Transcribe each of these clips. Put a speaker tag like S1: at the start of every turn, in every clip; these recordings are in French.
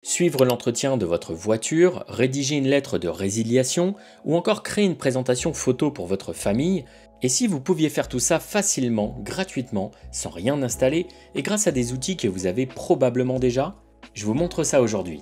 S1: Suivre l'entretien de votre voiture, rédiger une lettre de résiliation ou encore créer une présentation photo pour votre famille. Et si vous pouviez faire tout ça facilement, gratuitement, sans rien installer et grâce à des outils que vous avez probablement déjà? Je vous montre ça aujourd'hui.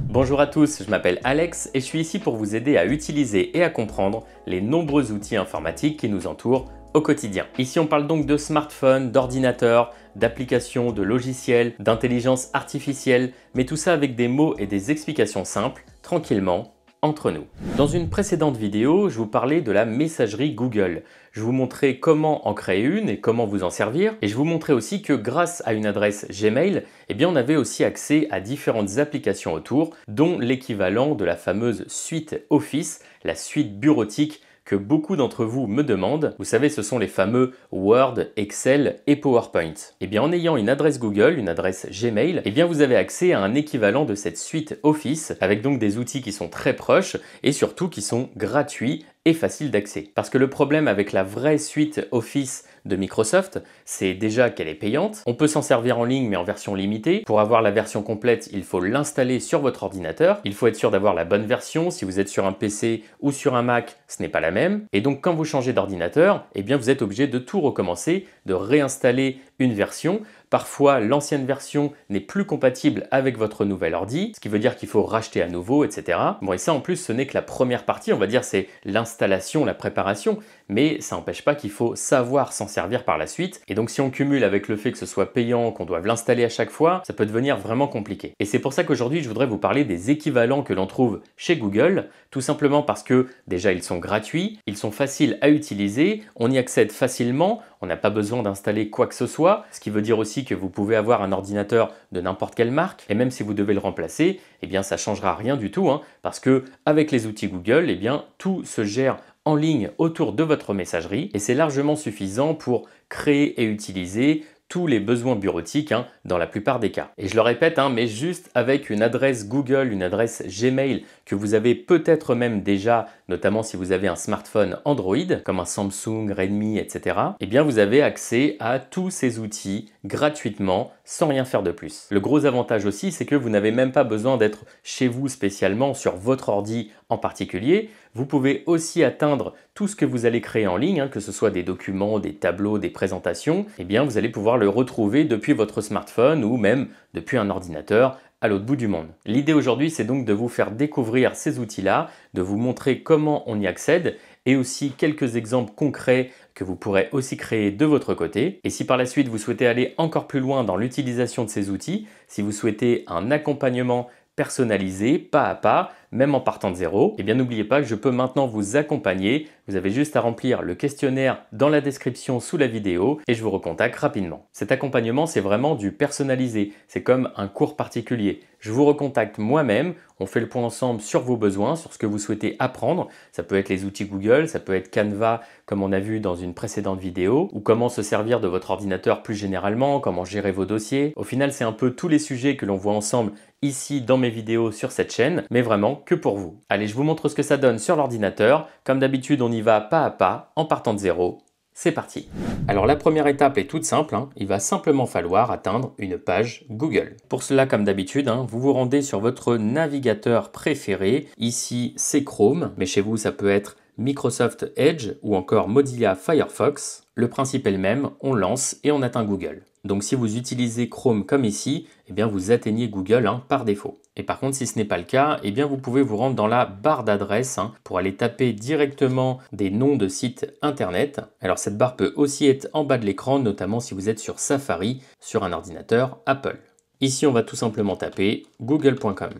S1: Bonjour à tous, je m'appelle Alex et je suis ici pour vous aider à utiliser et à comprendre les nombreux outils informatiques qui nous entourent au quotidien. Ici on parle donc de smartphones, d'ordinateurs, d'applications, de logiciels, d'intelligence artificielle, mais tout ça avec des mots et des explications simples, tranquillement, entre nous. Dans une précédente vidéo, je vous parlais de la messagerie Google. Je vous montrais comment en créer une et comment vous en servir, et je vous montrais aussi que grâce à une adresse Gmail, on avait aussi accès à différentes applications autour, dont l'équivalent de la fameuse suite Office, la suite bureautique que beaucoup d'entre vous me demandent. Vous savez, ce sont les fameux Word, Excel et PowerPoint. En ayant une adresse Google, une adresse Gmail, vous avez accès à un équivalent de cette suite Office, avec donc des outils qui sont très proches et surtout qui sont gratuits et faciles d'accès. Parce que le problème avec la vraie suite Office de Microsoft, c'est déjà qu'elle est payante. On peut s'en servir en ligne mais en version limitée. Pour avoir la version complète, il faut l'installer sur votre ordinateur. Il faut être sûr d'avoir la bonne version. Si vous êtes sur un PC ou sur un Mac, ce n'est pas la même. Et donc quand vous changez d'ordinateur, vous êtes obligé de tout recommencer, de réinstaller une version. Parfois, l'ancienne version n'est plus compatible avec votre nouvel ordi, ce qui veut dire qu'il faut racheter à nouveau, etc. Bon, et ça en plus, ce n'est que la première partie, on va dire, c'est l'installation, la préparation, mais ça n'empêche pas qu'il faut savoir s'en servir par la suite. Et donc, si on cumule avec le fait que ce soit payant, qu'on doive l'installer à chaque fois, ça peut devenir vraiment compliqué. Et c'est pour ça qu'aujourd'hui, je voudrais vous parler des équivalents que l'on trouve chez Google, tout simplement parce que déjà, ils sont gratuits, ils sont faciles à utiliser, on y accède facilement, on n'a pas besoin d'installer quoi que ce soit, ce qui veut dire aussi que vous pouvez avoir un ordinateur de n'importe quelle marque, et même si vous devez le remplacer, ça ne changera rien du tout, parce que avec les outils Google, tout se gère en ligne autour de votre messagerie, et c'est largement suffisant pour créer et utiliser tous les besoins bureautiques dans la plupart des cas. Et je le répète, mais juste avec une adresse Google, une adresse Gmail que vous avez peut-être même déjà, notamment si vous avez un smartphone Android, comme un Samsung, Redmi, etc., vous avez accès à tous ces outils gratuitement, sans rien faire de plus. Le gros avantage aussi, c'est que vous n'avez même pas besoin d'être chez vous spécialement sur votre ordi en particulier. Vous pouvez aussi atteindre tout ce que vous allez créer en ligne, que ce soit des documents, des tableaux, des présentations, vous allez pouvoir le retrouver depuis votre smartphone ou même depuis un ordinateur à l'autre bout du monde. L'idée aujourd'hui, c'est donc de vous faire découvrir ces outils-là, de vous montrer comment on y accède et aussi quelques exemples concrets que vous pourrez aussi créer de votre côté. Et si par la suite vous souhaitez aller encore plus loin dans l'utilisation de ces outils, si vous souhaitez un accompagnement personnalisé, pas à pas, même en partant de zéro, n'oubliez pas que je peux maintenant vous accompagner. Vous avez juste à remplir le questionnaire dans la description sous la vidéo et je vous recontacte rapidement. Cet accompagnement, c'est vraiment du personnalisé. C'est comme un cours particulier. Je vous recontacte moi-même, on fait le point ensemble sur vos besoins, sur ce que vous souhaitez apprendre. Ça peut être les outils Google, ça peut être Canva, comme on a vu dans une précédente vidéo, ou comment se servir de votre ordinateur plus généralement, comment gérer vos dossiers. Au final, c'est un peu tous les sujets que l'on voit ensemble ici dans mes vidéos sur cette chaîne, mais vraiment que pour vous. Allez, je vous montre ce que ça donne sur l'ordinateur. Comme d'habitude, on y va pas à pas, en partant de zéro. C'est parti. Alors la première étape est toute simple, il va simplement falloir atteindre une page Google. Pour cela, comme d'habitude, vous vous rendez sur votre navigateur préféré. Ici, c'est Chrome, mais chez vous, ça peut être Microsoft Edge ou encore Mozilla Firefox. Le principe est le même, on lance et on atteint Google. Donc si vous utilisez Chrome comme ici, vous atteignez Google par défaut. Et par contre, si ce n'est pas le cas, vous pouvez vous rendre dans la barre d'adresse pour aller taper directement des noms de sites internet. Alors cette barre peut aussi être en bas de l'écran, notamment si vous êtes sur Safari, sur un ordinateur Apple. Ici, on va tout simplement taper google.com.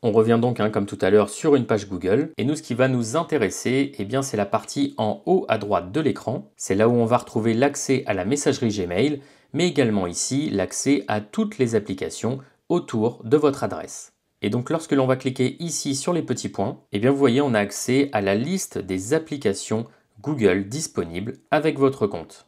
S1: On revient donc, comme tout à l'heure, sur une page Google. Et nous, ce qui va nous intéresser, c'est la partie en haut à droite de l'écran. C'est là où on va retrouver l'accès à la messagerie Gmail, mais également ici, l'accès à toutes les applications autour de votre adresse. Et donc, lorsque l'on va cliquer ici sur les petits points, vous voyez, on a accès à la liste des applications Google disponibles avec votre compte.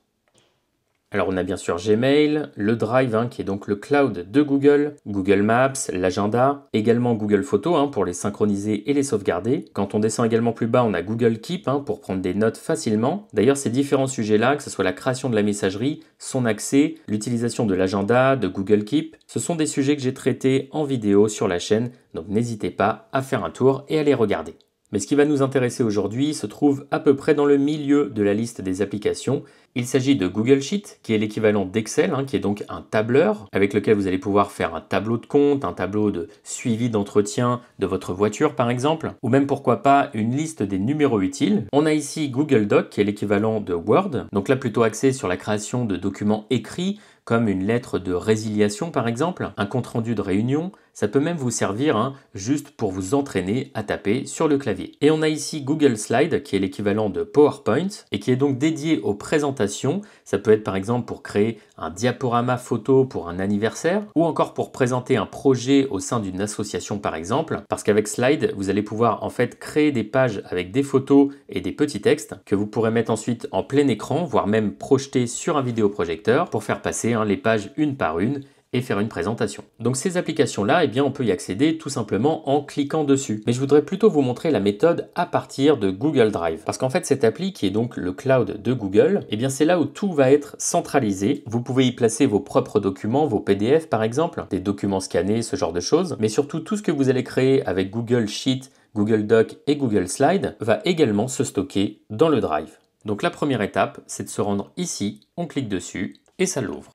S1: Alors on a bien sûr Gmail, le Drive qui est donc le cloud de Google, Google Maps, l'agenda, également Google Photos pour les synchroniser et les sauvegarder. Quand on descend également plus bas, on a Google Keep pour prendre des notes facilement. D'ailleurs ces différents sujets-là, que ce soit la création de la messagerie, son accès, l'utilisation de l'agenda, de Google Keep, ce sont des sujets que j'ai traités en vidéo sur la chaîne, donc n'hésitez pas à faire un tour et à les regarder. Mais ce qui va nous intéresser aujourd'hui se trouve à peu près dans le milieu de la liste des applications. Il s'agit de Google Sheet, qui est l'équivalent d'Excel, qui est donc un tableur avec lequel vous allez pouvoir faire un tableau de compte, un tableau de suivi d'entretien de votre voiture par exemple, ou même pourquoi pas une liste des numéros utiles. On a ici Google Doc, qui est l'équivalent de Word, donc là plutôt axé sur la création de documents écrits, comme une lettre de résiliation par exemple, un compte-rendu de réunion. Ça peut même vous servir juste pour vous entraîner à taper sur le clavier. Et on a ici Google Slide, qui est l'équivalent de PowerPoint, et qui est donc dédié aux présentations. Ça peut être par exemple pour créer un diaporama photo pour un anniversaire, ou encore pour présenter un projet au sein d'une association par exemple, parce qu'avec Slide, vous allez pouvoir en fait créer des pages avec des photos et des petits textes, que vous pourrez mettre ensuite en plein écran, voire même projeter sur un vidéoprojecteur, pour faire passer les pages une par une, et faire une présentation. Donc ces applications-là, on peut y accéder tout simplement en cliquant dessus. Mais je voudrais plutôt vous montrer la méthode à partir de Google Drive. Parce qu'en fait, cette appli qui est donc le cloud de Google, c'est là où tout va être centralisé. Vous pouvez y placer vos propres documents, vos PDF par exemple, des documents scannés, ce genre de choses. Mais surtout, tout ce que vous allez créer avec Google Sheet, Google Doc et Google Slide va également se stocker dans le Drive. Donc la première étape, c'est de se rendre ici, on clique dessus et ça l'ouvre.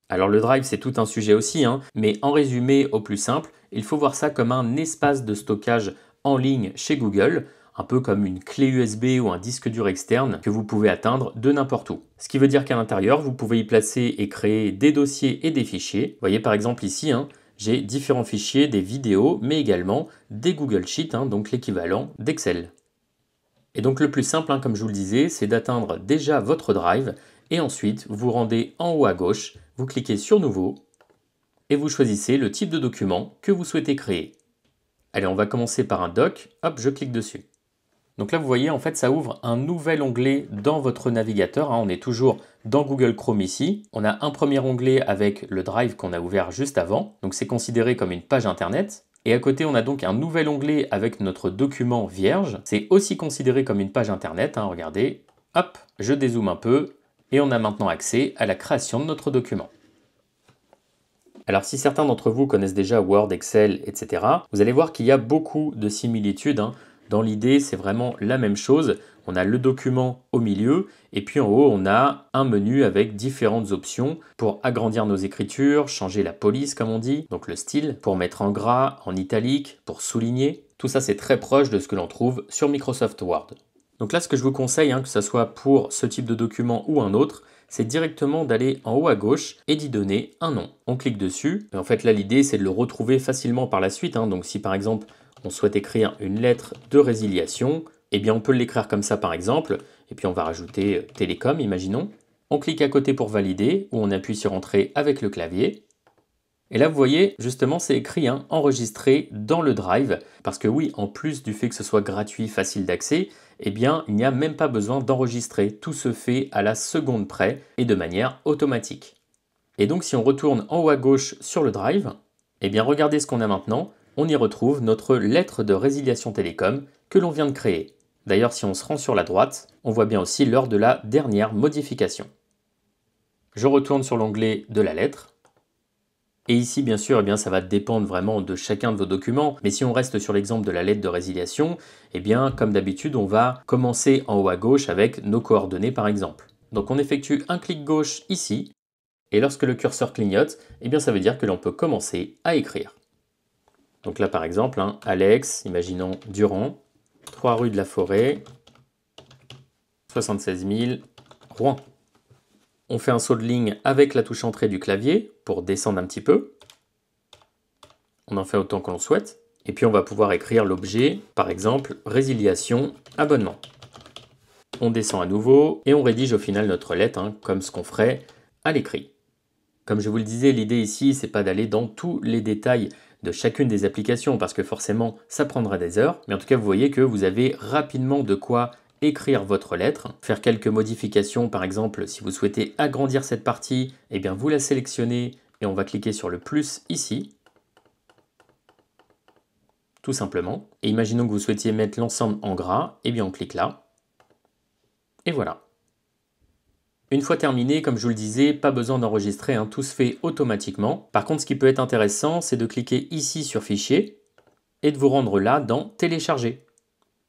S1: Alors le Drive, c'est tout un sujet aussi, mais en résumé au plus simple, il faut voir ça comme un espace de stockage en ligne chez Google, un peu comme une clé USB ou un disque dur externe que vous pouvez atteindre de n'importe où. Ce qui veut dire qu'à l'intérieur, vous pouvez y placer et créer des dossiers et des fichiers. Vous voyez par exemple ici, j'ai différents fichiers, des vidéos, mais également des Google Sheets, donc l'équivalent d'Excel. Et donc le plus simple, comme je vous le disais, c'est d'atteindre déjà votre Drive et ensuite vous rendez en haut à gauche, vous cliquez sur Nouveau et vous choisissez le type de document que vous souhaitez créer. Allez, on va commencer par un doc, hop, je clique dessus. Donc là vous voyez, en fait ça ouvre un nouvel onglet dans votre navigateur, on est toujours dans Google Chrome ici. On a un premier onglet avec le Drive qu'on a ouvert juste avant, donc c'est considéré comme une page internet. Et à côté, on a donc un nouvel onglet avec notre document vierge. C'est aussi considéré comme une page internet, regardez. Hop, je dézoome un peu et on a maintenant accès à la création de notre document. Alors si certains d'entre vous connaissent déjà Word, Excel, etc., vous allez voir qu'il y a beaucoup de similitudes. Dans l'idée, c'est vraiment la même chose. On a le document au milieu et puis en haut, on a un menu avec différentes options pour agrandir nos écritures, changer la police comme on dit, donc le style, pour mettre en gras, en italique, pour souligner. Tout ça, c'est très proche de ce que l'on trouve sur Microsoft Word. Donc là, ce que je vous conseille, que ce soit pour ce type de document ou un autre, c'est directement d'aller en haut à gauche et d'y donner un nom. On clique dessus. Et en fait, là, l'idée, c'est de le retrouver facilement par la suite. Donc si par exemple, on souhaite écrire une lettre de résiliation, on peut l'écrire comme ça par exemple, et puis on va rajouter télécom, imaginons. On clique à côté pour valider, ou on appuie sur entrée avec le clavier. Et là, vous voyez, justement, c'est écrit enregistré dans le Drive, parce que oui, en plus du fait que ce soit gratuit, facile d'accès, il n'y a même pas besoin d'enregistrer. Tout se fait à la seconde près et de manière automatique. Et donc, si on retourne en haut à gauche sur le Drive, regardez ce qu'on a maintenant. On y retrouve notre lettre de résiliation télécom que l'on vient de créer. D'ailleurs, si on se rend sur la droite, on voit bien aussi l'heure de la dernière modification. Je retourne sur l'onglet de la lettre. Et ici, bien sûr, ça va dépendre vraiment de chacun de vos documents. Mais si on reste sur l'exemple de la lettre de résiliation, comme d'habitude, on va commencer en haut à gauche avec nos coordonnées, par exemple. Donc on effectue un clic gauche ici. Et lorsque le curseur clignote, ça veut dire que l'on peut commencer à écrire. Donc là, par exemple, Alex, imaginons Durand, 3 rue de la Forêt, 76 000, Rouen. On fait un saut de ligne avec la touche entrée du clavier pour descendre un petit peu. On en fait autant que l'on souhaite. Et puis on va pouvoir écrire l'objet, par exemple, résiliation, abonnement. On descend à nouveau et on rédige au final notre lettre, comme ce qu'on ferait à l'écrit. Comme je vous le disais, l'idée ici, c'est pas d'aller dans tous les détails de chacune des applications parce que forcément, ça prendra des heures. Mais en tout cas, vous voyez que vous avez rapidement de quoi écrire votre lettre, faire quelques modifications, par exemple si vous souhaitez agrandir cette partie, eh bien vous la sélectionnez et on va cliquer sur le plus ici, tout simplement. Et imaginons que vous souhaitiez mettre l'ensemble en gras, eh bien on clique là, et voilà. Une fois terminé, comme je vous le disais, pas besoin d'enregistrer, hein, tout se fait automatiquement. Par contre, ce qui peut être intéressant, c'est de cliquer ici sur Fichier et de vous rendre là dans Télécharger.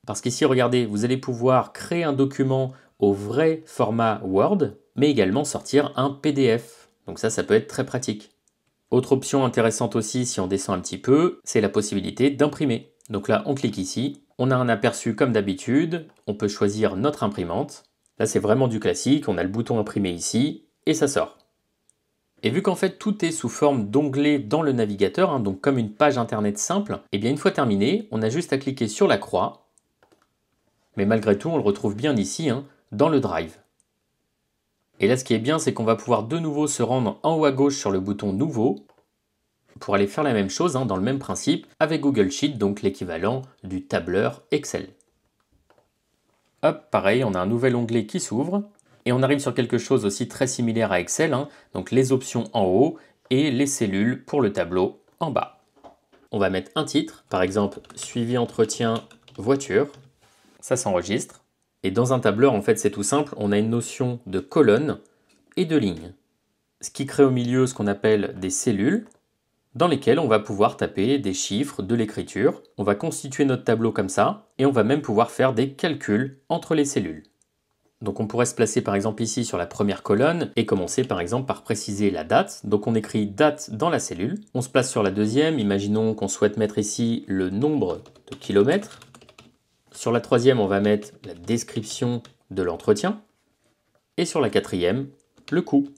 S1: Parce qu'ici, regardez, vous allez pouvoir créer un document au vrai format Word, mais également sortir un PDF. Donc ça peut être très pratique. Autre option intéressante aussi, si on descend un petit peu, c'est la possibilité d'imprimer. Donc là, on clique ici, on a un aperçu comme d'habitude, on peut choisir notre imprimante. Là, c'est vraiment du classique, on a le bouton imprimer ici, et ça sort. Et vu qu'en fait tout est sous forme d'onglet dans le navigateur, hein, donc comme une page internet simple, et bien une fois terminé, on a juste à cliquer sur la croix. Mais malgré tout, on le retrouve bien ici, hein, dans le Drive. Et là, ce qui est bien, c'est qu'on va pouvoir de nouveau se rendre en haut à gauche sur le bouton Nouveau, pour aller faire la même chose, hein, dans le même principe, avec Google Sheet, donc l'équivalent du tableur Excel. Hop, pareil, on a un nouvel onglet qui s'ouvre, et on arrive sur quelque chose aussi très similaire à Excel, hein, donc les options en haut, et les cellules pour le tableau en bas. On va mettre un titre, par exemple, suivi entretien voiture, ça s'enregistre, et dans un tableur, en fait, c'est tout simple, on a une notion de colonne et de ligne, ce qui crée au milieu ce qu'on appelle des cellules, dans lesquelles on va pouvoir taper des chiffres, de l'écriture. On va constituer notre tableau comme ça, et on va même pouvoir faire des calculs entre les cellules. Donc on pourrait se placer par exemple ici sur la première colonne, et commencer par exemple par préciser la date. Donc on écrit date dans la cellule. On se place sur la deuxième, imaginons qu'on souhaite mettre ici le nombre de kilomètres. Sur la troisième, on va mettre la description de l'entretien. Et sur la quatrième, le coût.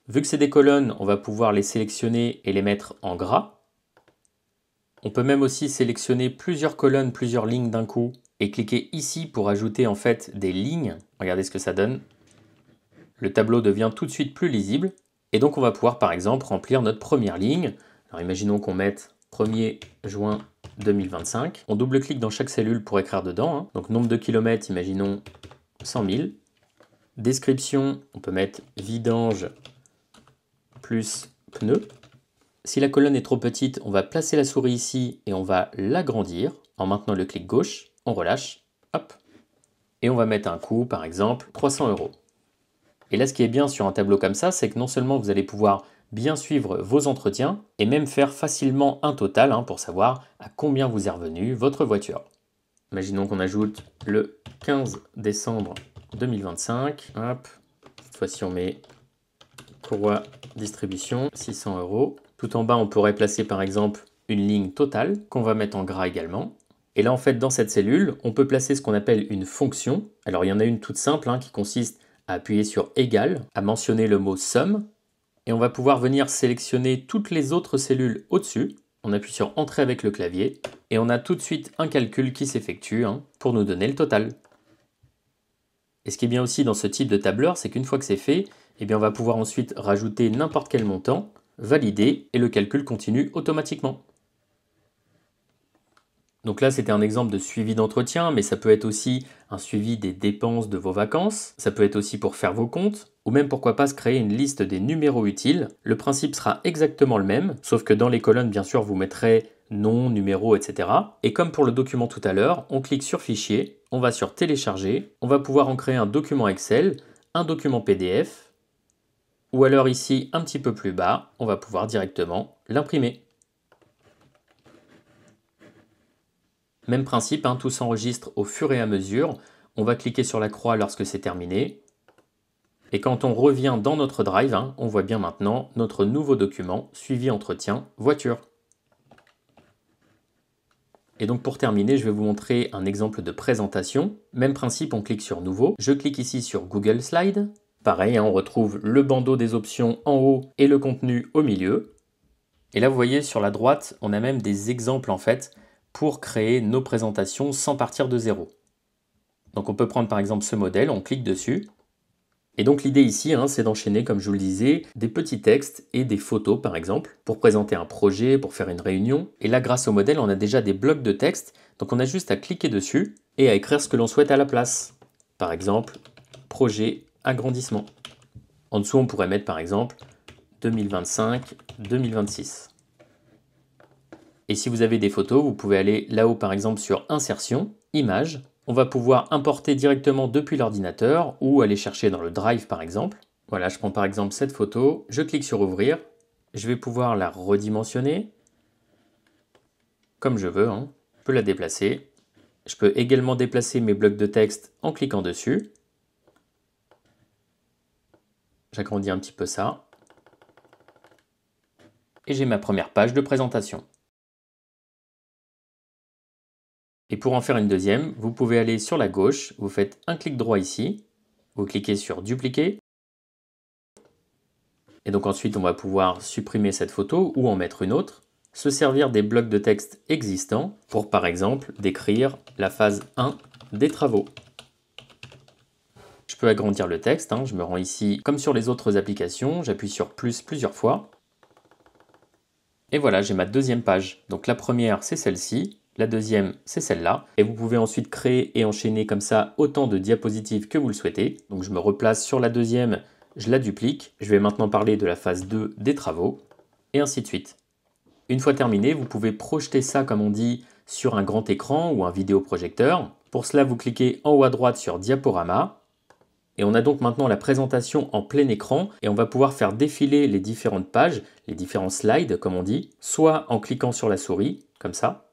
S1: Vu que c'est des colonnes, on va pouvoir les sélectionner et les mettre en gras. On peut même aussi sélectionner plusieurs colonnes, plusieurs lignes d'un coup et cliquer ici pour ajouter en fait des lignes. Regardez ce que ça donne. Le tableau devient tout de suite plus lisible et donc on va pouvoir par exemple remplir notre première ligne. Alors imaginons qu'on mette 1er juin 2025. On double-clique dans chaque cellule pour écrire dedans, hein. Donc nombre de kilomètres, imaginons 100 000. Description, on peut mettre vidange plus pneu. Si la colonne est trop petite, on va placer la souris ici et on va l'agrandir en maintenant le clic gauche, on relâche, hop, et on va mettre un coût, par exemple, 300 €. Et là, ce qui est bien sur un tableau comme ça, c'est que non seulement vous allez pouvoir bien suivre vos entretiens et même faire facilement un total, hein, pour savoir à combien vous est revenu votre voiture. Imaginons qu'on ajoute le 15 décembre 2025, hop, cette fois-ci on met courroie distribution, 600 €. Tout en bas, on pourrait placer par exemple une ligne totale qu'on va mettre en gras également. Et là, en fait, dans cette cellule, on peut placer ce qu'on appelle une fonction. Alors, il y en a une toute simple, hein, qui consiste à appuyer sur égal, à mentionner le mot somme. Et on va pouvoir venir sélectionner toutes les autres cellules au-dessus. On appuie sur entrée avec le clavier et on a tout de suite un calcul qui s'effectue, hein, pour nous donner le total. Et ce qui est bien aussi dans ce type de tableur, c'est qu'une fois que c'est fait, eh bien on va pouvoir ensuite rajouter n'importe quel montant, valider et le calcul continue automatiquement. Donc là, c'était un exemple de suivi d'entretien, mais ça peut être aussi un suivi des dépenses de vos vacances, ça peut être aussi pour faire vos comptes, ou même pourquoi pas se créer une liste des numéros utiles. Le principe sera exactement le même, sauf que dans les colonnes, bien sûr, vous mettrez nom, numéro, etc. Et comme pour le document tout à l'heure, on clique sur Fichier, on va sur Télécharger, on va pouvoir en créer un document Excel, un document PDF, ou alors ici, un petit peu plus bas, on va pouvoir directement l'imprimer. Même principe, hein, tout s'enregistre au fur et à mesure. On va cliquer sur la croix lorsque c'est terminé. Et quand on revient dans notre Drive, hein, on voit bien maintenant notre nouveau document, suivi entretien voiture. Et donc pour terminer, je vais vous montrer un exemple de présentation. Même principe, on clique sur Nouveau. Je clique ici sur Google Slide. Pareil, hein, on retrouve le bandeau des options en haut et le contenu au milieu. Et là, vous voyez, sur la droite, on a même des exemples en fait, pour créer nos présentations sans partir de zéro. Donc on peut prendre par exemple ce modèle, on clique dessus. Et donc l'idée ici, hein, c'est d'enchaîner, comme je vous le disais, des petits textes et des photos par exemple, pour présenter un projet, pour faire une réunion. Et là, grâce au modèle, on a déjà des blocs de texte, donc on a juste à cliquer dessus, et à écrire ce que l'on souhaite à la place. Par exemple, projet agrandissement. En dessous, on pourrait mettre par exemple 2025-2026. Et si vous avez des photos, vous pouvez aller là-haut par exemple sur Insertion, Images. On va pouvoir importer directement depuis l'ordinateur ou aller chercher dans le Drive par exemple. Voilà, je prends par exemple cette photo, je clique sur Ouvrir. Je vais pouvoir la redimensionner comme je veux. Je peux la déplacer. Je peux également déplacer mes blocs de texte en cliquant dessus. J'agrandis un petit peu ça. Et j'ai ma première page de présentation. Et pour en faire une deuxième, vous pouvez aller sur la gauche, vous faites un clic droit ici, vous cliquez sur Dupliquer. Et donc ensuite, on va pouvoir supprimer cette photo ou en mettre une autre, se servir des blocs de texte existants pour par exemple décrire la phase 1 des travaux. Je peux agrandir le texte, je me rends ici comme sur les autres applications, j'appuie sur plus plusieurs fois. Et voilà, j'ai ma deuxième page. Donc la première, c'est celle-ci. La deuxième, c'est celle-là. Et vous pouvez ensuite créer et enchaîner comme ça autant de diapositives que vous le souhaitez. Donc je me replace sur la deuxième, je la duplique. Je vais maintenant parler de la phase 2 des travaux. Et ainsi de suite. Une fois terminé, vous pouvez projeter ça, comme on dit, sur un grand écran ou un vidéoprojecteur. Pour cela, vous cliquez en haut à droite sur Diaporama. Et on a donc maintenant la présentation en plein écran et on va pouvoir faire défiler les différentes pages, les différents slides, comme on dit, soit en cliquant sur la souris, comme ça,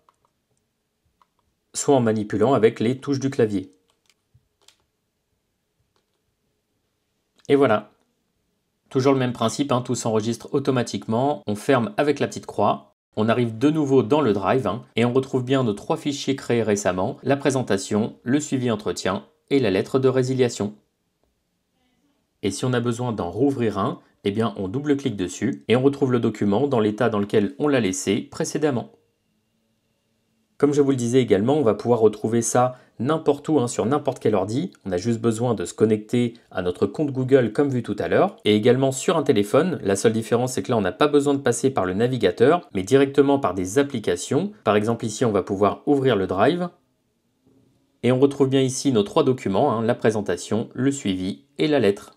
S1: soit en manipulant avec les touches du clavier. Et voilà. Toujours le même principe, tout s'enregistre automatiquement. On ferme avec la petite croix. On arrive de nouveau dans le Drive et on retrouve bien nos 3 fichiers créés récemment, la présentation, le suivi entretien et la lettre de résiliation. Et si on a besoin d'en rouvrir un, eh bien on double-clique dessus et on retrouve le document dans l'état dans lequel on l'a laissé précédemment. Comme je vous le disais également, on va pouvoir retrouver ça n'importe où, sur n'importe quel ordi. On a juste besoin de se connecter à notre compte Google comme vu tout à l'heure. Et également sur un téléphone. La seule différence, c'est que là, on n'a pas besoin de passer par le navigateur, mais directement par des applications. Par exemple, ici, on va pouvoir ouvrir le Drive. Et on retrouve bien ici nos 3 documents, la présentation, le suivi et la lettre.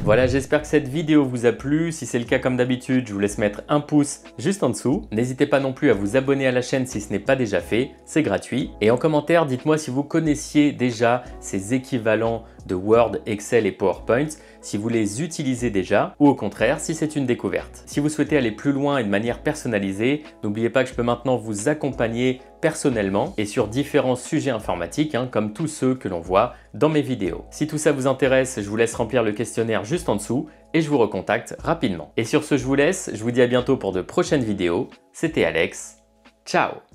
S1: Voilà, j'espère que cette vidéo vous a plu. Si c'est le cas, comme d'habitude, je vous laisse mettre un pouce juste en dessous. N'hésitez pas non plus à vous abonner à la chaîne si ce n'est pas déjà fait, c'est gratuit. Et en commentaire, dites-moi si vous connaissiez déjà ces équivalents de Word, Excel et PowerPoint, si vous les utilisez déjà ou au contraire si c'est une découverte. Si vous souhaitez aller plus loin et de manière personnalisée, n'oubliez pas que je peux maintenant vous accompagner personnellement et sur différents sujets informatiques comme tous ceux que l'on voit dans mes vidéos. Si tout ça vous intéresse, je vous laisse remplir le questionnaire juste en dessous et je vous recontacte rapidement. Et sur ce, je vous laisse, je vous dis à bientôt pour de prochaines vidéos. C'était Alex, ciao!